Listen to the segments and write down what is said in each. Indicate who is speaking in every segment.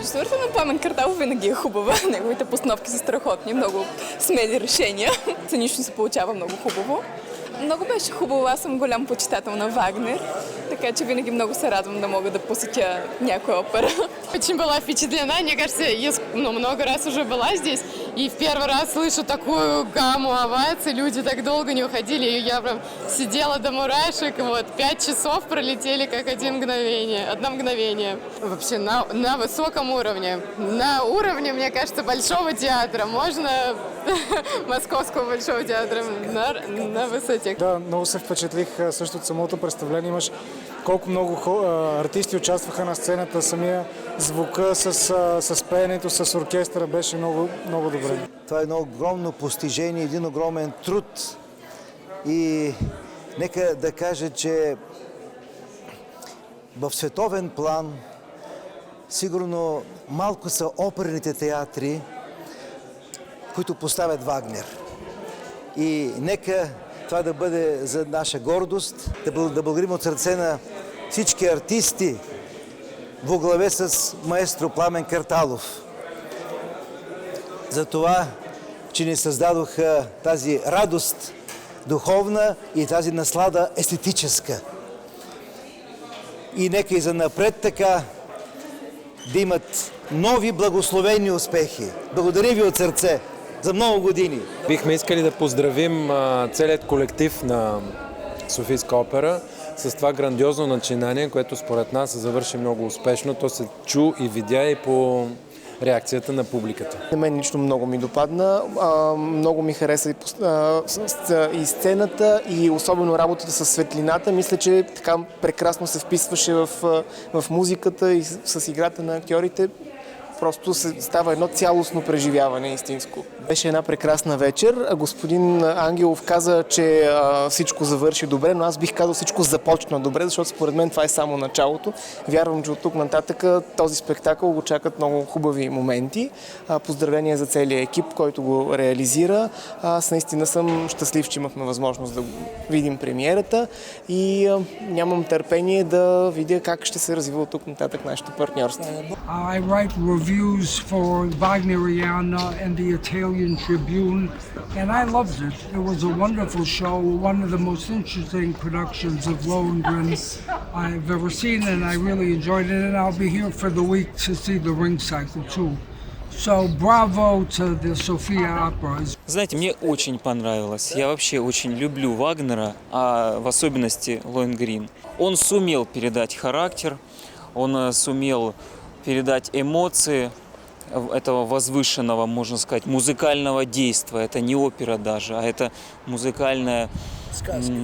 Speaker 1: режисурата на Пламен Карталов винаги е хубава. Неговите постановки са страхотни, много смели решения. Сценично се получава много хубаво. Много беше хубаво, аз съм голям почитател на Вагнер, така че винаги много се радвам да мога да посетя някоя опера.
Speaker 2: Очень была впечатлена, мне кажется, я много раз уже была здесь, и в первый раз слышу такую гамму оваций, люди так долго не уходили, и я прям сидела до мурашек, вот, 5 часов пролетели как одно мгновение. Вообще на высоком уровне, на уровне, мне кажется, Большого театра, можно Московского Большого театра на высоте.
Speaker 3: Да, много се впечатлих също от самото представление. Имаш колко много артисти участваха на сцената, самия звука с пеенето, с оркестъра беше много, много добре.
Speaker 4: Това е едно огромно постижение, един огромен труд. И нека да кажа, че в световен план сигурно малко са оперните театри, които поставят Вагнер. И нека това да бъде за наша гордост, да благодарим от сърце на всички артисти во главе с маестро Пламен Карталов за това, че ни създадоха тази радост духовна и тази наслада естетическа. И нека и за напред така да имат нови благословени успехи. Благодаря ви от сърце за много години.
Speaker 5: Бихме искали да поздравим целият колектив на Софийска опера с това грандиозно начинание, което според нас се завърши много успешно. То се чу и видя и по реакцията на публиката.
Speaker 6: На мен лично много ми допадна, много ми хареса и сцената, и особено работата с светлината. Мисля, че така прекрасно се вписваше в музиката и с играта на актьорите. Просто става едно цялостно преживяване истинско. Беше една прекрасна вечер. Господин Ангелов каза, че всичко завърши добре, но аз бих казал всичко започна добре, защото според мен това е само началото. Вярвам, че от тук нататък този спектакъл го чакат много хубави моменти. Поздравления за целия екип, който го реализира. Аз наистина съм щастлив, че имахме възможност да видим премиерата и нямам търпение да видя как ще се развива от тук нататък нашето партньорство.
Speaker 7: Reviews for Wagneriana and the Italian Tribune, and I loved it. It was a wonderful show, one of the most interesting productions of LOHENGRIN I've ever seen, and I really enjoyed it, and I'll be here for the week to see the Ring Cycle too. So bravo to the Sofia Opera.
Speaker 8: Знаете, мне очень понравилось. Я вообще очень люблю Вагнера, а в особенности LOHENGRIN. Он сумел передать характер, он сумел передать эмоции этого возвышенного, можно сказать, музыкального действия. Это не опера даже, а это музыкальная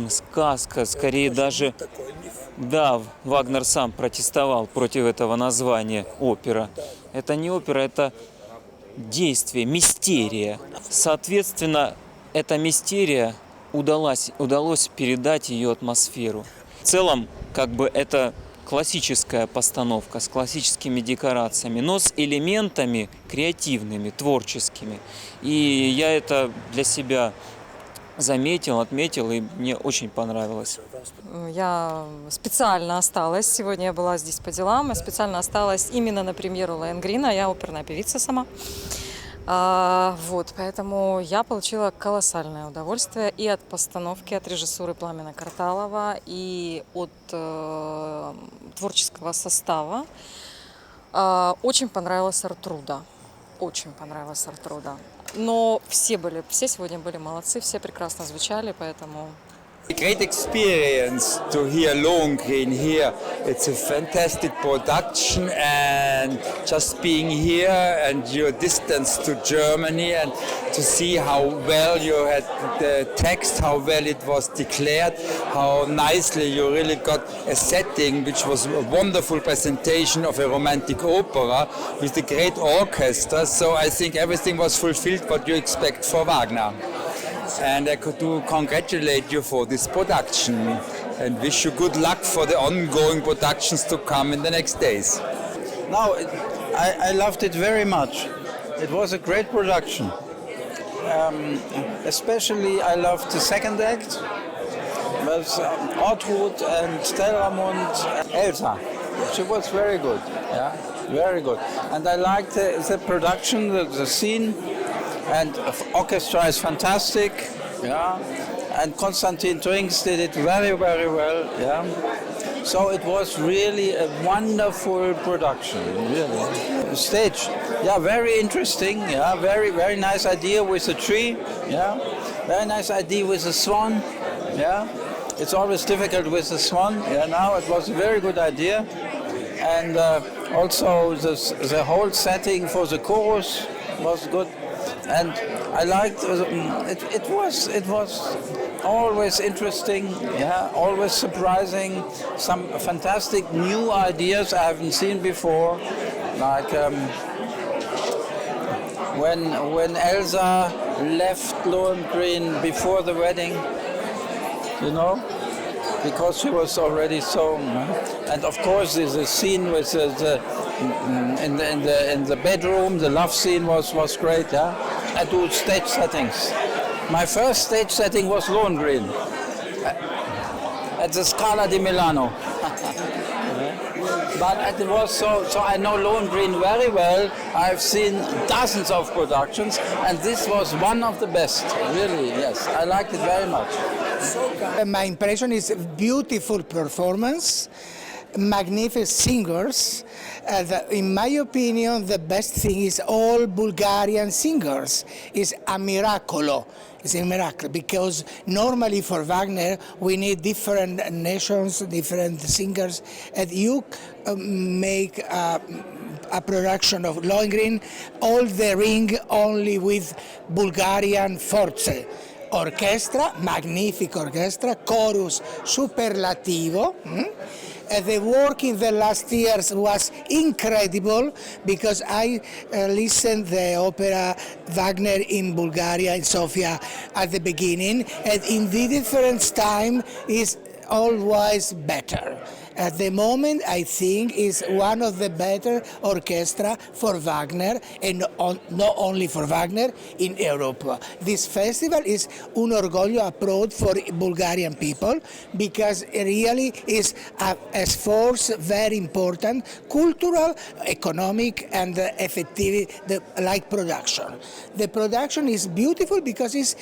Speaker 8: сказка. Скорее даже... Да, Вагнер сам протестовал против этого названия опера. Это не опера, это действие, мистерия. Соответственно, эта мистерия удалось передать ее атмосферу. В целом, как бы это классическая постановка с классическими декорациями, но с элементами креативными, творческими. И я это для себя заметил, отметил, и мне очень понравилось.
Speaker 9: Я специально осталась, сегодня я была здесь по делам, я специально осталась именно на премьеру Лоенгрина, я оперная певица сама. Вот, поэтому я получила колоссальное удовольствие и от постановки, от режиссуры Пламена Карталова, и от творческого состава. Очень понравилась Артруда. Очень понравилась Артруда. Но все сегодня были молодцы, все прекрасно звучали, поэтому...
Speaker 10: A great experience to hear LOHENGRIN here. It's a fantastic production, and just being here and your distance to Germany and to see how well you had the text, how well it was declared, how nicely you really got a setting which was a wonderful presentation of a romantic opera with a great orchestra. So I think everything was fulfilled what you expect for Wagner. And I could congratulate you for this production and wish you good luck for the ongoing productions to come in the next days.
Speaker 11: No, I loved it very much. It was a great production. Especially I loved the second act with Ortrud and Stellramund and Elsa. She was very good. Yeah, very good. And I liked the production, the scene, and orchestra is fantastic. Yeah, and Konstantin Trinks did it very, very well. Yeah. So it was really a wonderful production, really. Stage, yeah, very interesting. Yeah, very, very nice idea with the tree. Yeah, very nice idea with the swan. Yeah, it's always difficult with the swan. Yeah, now it was a very good idea, and also the whole setting for the chorus was good, and I liked it. It was always interesting. Yeah, always surprising. Some fantastic new ideas I haven't seen before, like when Elsa left Lohengrin before the wedding, you know, because she was already so. And of course, there's a scene with in the bedroom. The love scene was great. Yeah, I do stage settings. My first stage setting was Lohengrin at the Scala di Milano. But it was so I know Lohengrin very well. I've seen dozens of productions, and this was one of the best. Really, yes, I liked it very much.
Speaker 12: My impression is beautiful performance, magnificent singers. In my opinion, the best thing is all Bulgarian singers. It's a miracle. It's a miracle because normally for Wagner we need different nations, different singers, and you make a production of Lohengrin, all the ring only with Bulgarian forze. Orchestra, magnific orchestra, chorus superlativo. The work in the last years was incredible because I listened the opera Wagner in Bulgaria, in Sofia at the beginning, and in the different time is always better. At the moment, I think is one of the better orchestra for Wagner, and not only for Wagner, in Europe. This festival is un orgoglio abroad for Bulgarian people because it really is a force very important, cultural, economic, and effective, like production. The production is beautiful because it's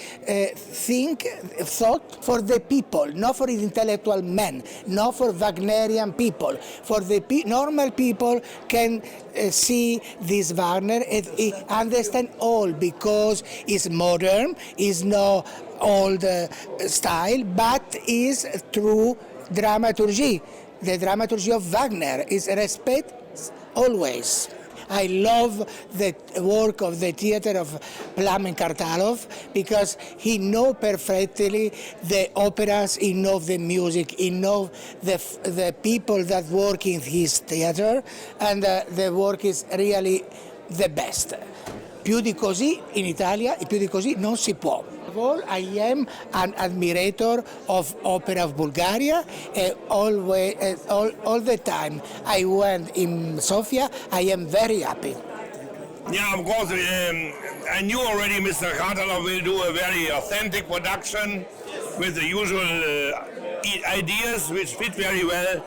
Speaker 12: thought for the people, not for intellectual men, not for Wagnerian people. For the normal people can see this Wagner and understand all because it's modern, it's not old style, but is true dramaturgy. The dramaturgy of Wagner is respect always. I love the work of the theater of Plamen Kartalov because he knows perfectly the operas, he knows the music, he knows the people that work in his theater, and the work is really the best. Più di così in Italia, più di così non si può. I am an admirer of opera of Bulgaria. All the time I went in Sofia, I am very happy.
Speaker 13: Yeah, of course. I knew already Mr. Kartalov will do a very authentic production with the usual ideas which fit very well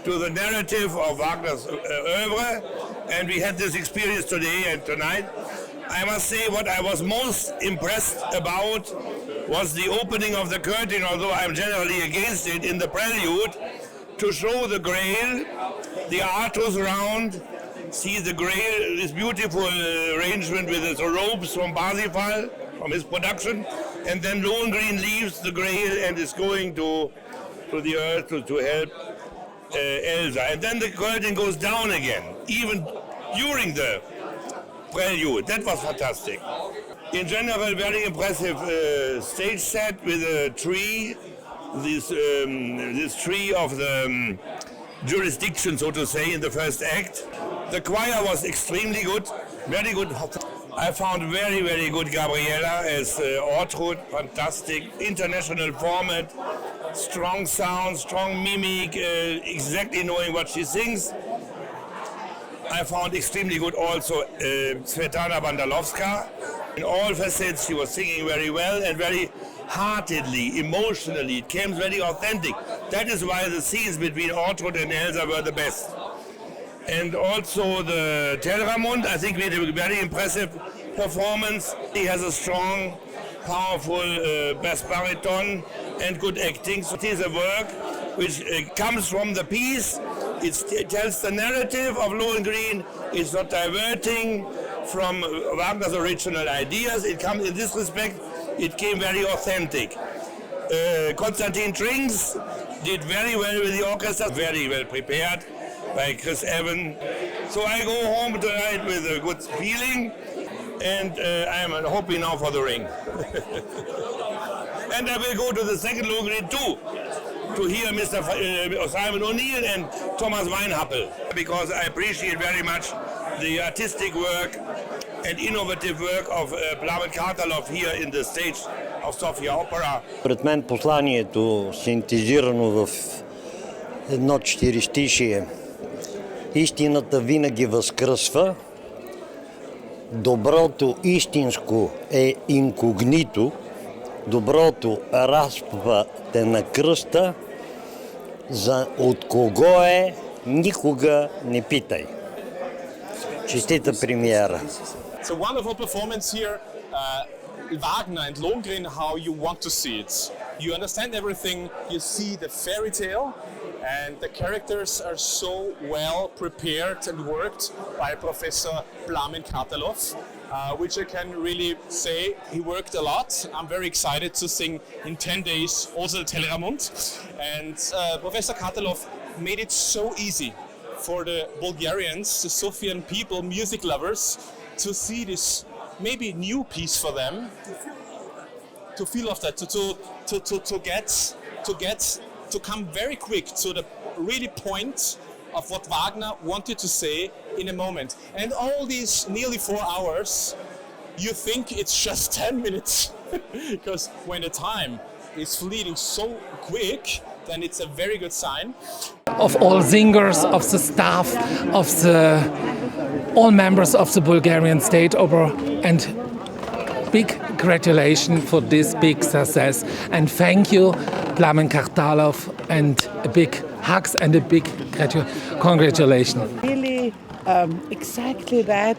Speaker 13: to the narrative of Wagner's oeuvre. And we had this experience today and tonight. I must say what I was most impressed about was the opening of the curtain, although I'm generally against it, in the prelude, to show the Grail, the Artus round, see the Grail, this beautiful arrangement with its robes from Parsifal, from his production, and then Lohengrin leaves the Grail and is going to the earth to help Elsa. And then the curtain goes down again, even during the prelude. That was fantastic. In general, very impressive stage set with a tree, this tree of the jurisdiction, so to say, in the first act. The choir was extremely good, very good. I found very, very good Gabriela as Ortrud, fantastic, international format, strong sound, strong mimic, exactly knowing what she sings. I found extremely good also Svetlana Bandalovska. In all facets she was singing very well and very heartedly, emotionally. It came very authentic. That is why the scenes between Ortrud and Elsa were the best. And also the Telramund, I think we had a very impressive performance. He has a strong, powerful bass baritone and good acting. So it is a work which comes from the piece. It tells the narrative of LOHENGRIN. It's not diverting from Wagner's original ideas. It comes in this respect. It came very authentic. Konstantin Trinks did very well with the orchestra, very well prepared by Chris Evan. So I go home tonight with a good feeling, and I'm hoping now for the ring. And I will go to the second LOHENGRIN too, to hear Mr. Simon O'Neill and Thomas Weinhappel, because I appreciate very much the artistic work and innovative work of Plamen Kartalov here in the stage of Sofia Opera.
Speaker 14: Пред мен посланието, синтезирано в едно четиристишие: истината винаги възкръсва, доброто истинско е инкогнито, доброто разпва те на кръста, за от кого е никога не питай. Честита премиера.
Speaker 15: It's a wonderful performance here. Wagner and LOHENGRIN, how you want to see it. You understand everything, you see the fairy tale, and the characters are so well prepared and worked by Professor Plamen Kartalov, which I can really say he worked a lot. I'm very excited to sing in 10 days also the Telramund. And Professor Kartalov made it so easy for the Bulgarians, the Sofian people, music lovers, to see this maybe new piece for them, to feel of that, to come very quick to the really point of what Wagner wanted to say in a moment. And all these nearly 4 hours, you think it's just 10 minutes, because when the time is fleeting so quick, then it's a very good sign.
Speaker 16: Of all singers, of the staff, of all members of the Bulgarian State Opera, and big congratulations for this big success. And thank you, Plamen Kartalov, and a big hugs and a big congratulations.
Speaker 17: Really exactly that,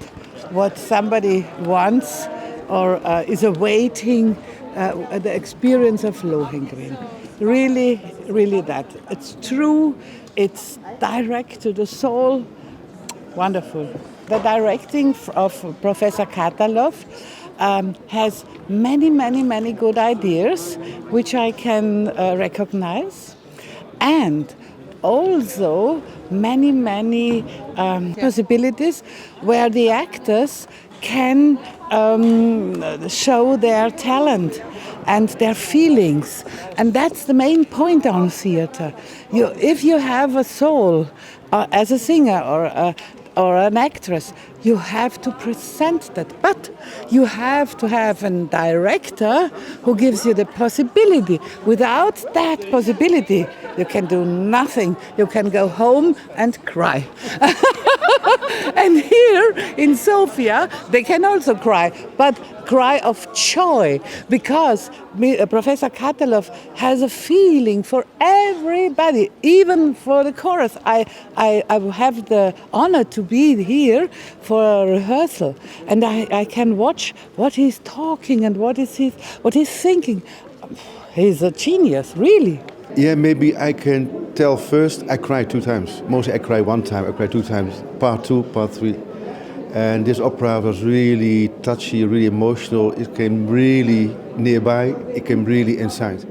Speaker 17: what somebody wants or is awaiting, the experience of LOHENGRIN. Really, really that. It's true, it's direct to the soul. Wonderful. The directing of Professor Kartalov has many good ideas, which I can recognize, and also many possibilities where the actors can show their talent and their feelings. And that's the main point on theater. If you have a soul as a singer or an actress, you have to present that. But you have to have a director who gives you the possibility. Without that possibility, you can do nothing. You can go home and cry. And here in Sofia, they can also cry, but cry of joy, because Professor Kartalov has a feeling for everybody, even for the chorus. I have the honor to be here for a rehearsal, and I can watch what he's talking and what he's thinking. He's a genius, really.
Speaker 18: Yeah, maybe I can tell first, I cried 2 times. Mostly I cried 1 time, I cried 2 times. Part 2, part 3. And this opera was really touchy, really emotional. It came really nearby, it came really inside.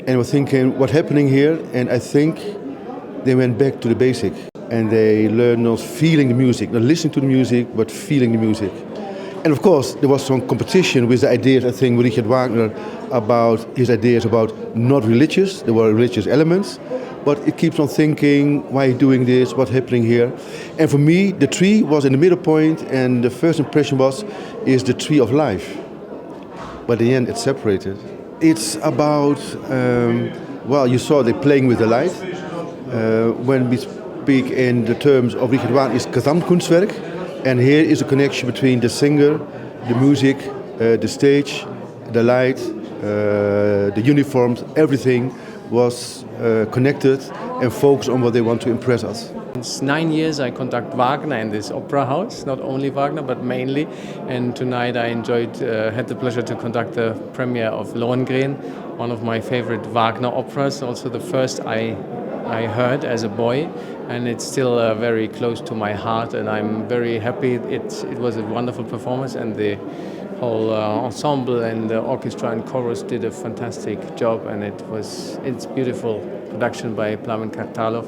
Speaker 18: And I was thinking, what's happening here? And I think they went back to the basic. And they learned not feeling the music, not listening to the music, but feeling the music. And of course, there was some competition with the ideas, I think, with Richard Wagner about his ideas about not religious. There were religious elements, but it keeps on thinking, why are you doing this, what's happening here? And for me, the tree was in the middle point, and the first impression is the tree of life. But in the end, it's separated. It's about, well, you saw they playing with the light. When we speak in the terms of Richard Wagner, it's Gesamtkunstwerk. And here is a connection between the singer, the music, the stage, the light, the uniforms, everything was connected and focused on what they want to impress us.
Speaker 19: It's 9 years I conduct Wagner in this opera house, not only Wagner but mainly. And tonight I had the pleasure to conduct the premiere of *LOHENGRIN*, one of my favorite Wagner operas, also the first I heard as a boy, and it's still very close to my heart, and I'm very happy. It was a wonderful performance, and the whole ensemble and the orchestra and chorus did a fantastic job, and it's beautiful production by Plamen Kartalov.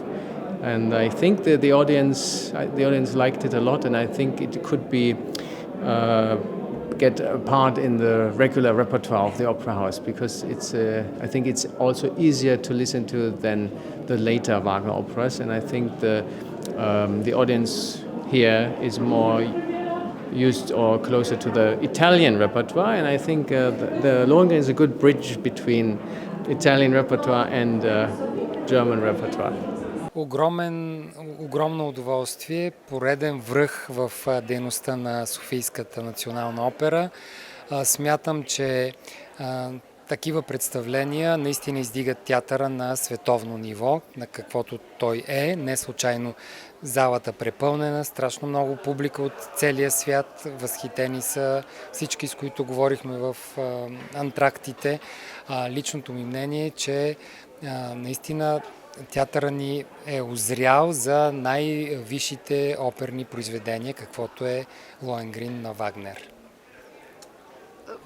Speaker 19: And I think that the audience liked it a lot, and I think it could be get a part in the regular repertoire of the opera house, because I think it's also easier to listen to than the later Wagner operas, and I think the audience here is more used or closer to the Italian repertoire, and I think the *LOHENGRIN* is a good bridge between Italian repertoire and German repertoire.
Speaker 20: Огромно удоволствие, пореден връх в дейността на Софийската национална опера. Смятам, че такива представления наистина издигат театъра на световно ниво, на каквото той е. Не случайно залата препълнена, страшно много публика от целия свят, възхитени са всички, с които говорихме в антрактите. Личното ми мнение е, че наистина театъра ни е озрял за най-висшите оперни произведения, каквото е ЛОЕНГРИН на Вагнер.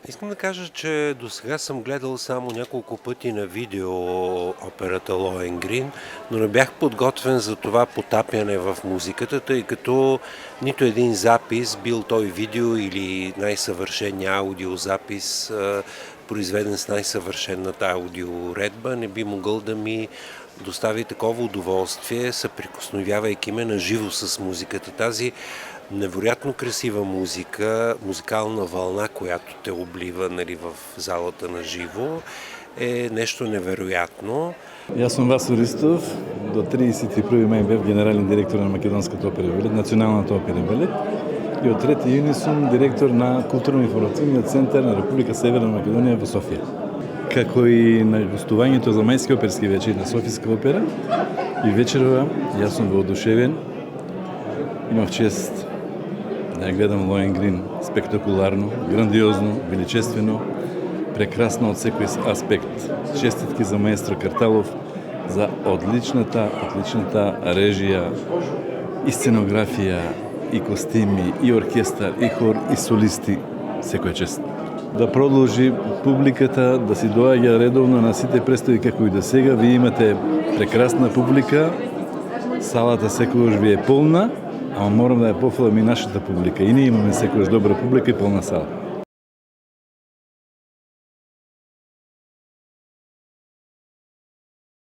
Speaker 21: Искам да кажа, че до сега съм гледал само няколко пъти на видео операта ЛОЕНГРИН, но не бях подготвен за това потапяне в музиката, тъй като нито един запис, бил той видео или най-съвършения аудиозапис, произведен с най-съвършената аудиоуредба, не би могъл да ми достави такова удоволствие, съприкосновявайки ме на живо с музиката. Тази невероятно красива музика, музикална вълна, която те облива, нали, в залата на живо, е нещо невероятно.
Speaker 22: Аз съм Васо Ристов, до 31 май бях генерален директор на Македонската опера и балет, Националната опера и балет, и от 3 юни съм директор на Културно-информационния център на Република Северна Македония в София. Како и на гостувањето за мајски оперски вечер на Софийска опера и вечерва, јас сум воодушевен. Имав чест да гледам ЛОЕНГРИН спектакуларно, грандиозно, величествено, прекрасно от секој аспект. Честитки за маестро Карталов за отличната режија и сценографија, и костими, и оркестар, и хор, и солисти. Секој чест. Да продолжи публиката да си доаѓа редовно на сите представи како и до сега. Вие имате прекрасна публика, салата секогаш ви е полна, ама морам да ја пофалам и нашата публика. И ние имаме секогаш добра публика и полна сала.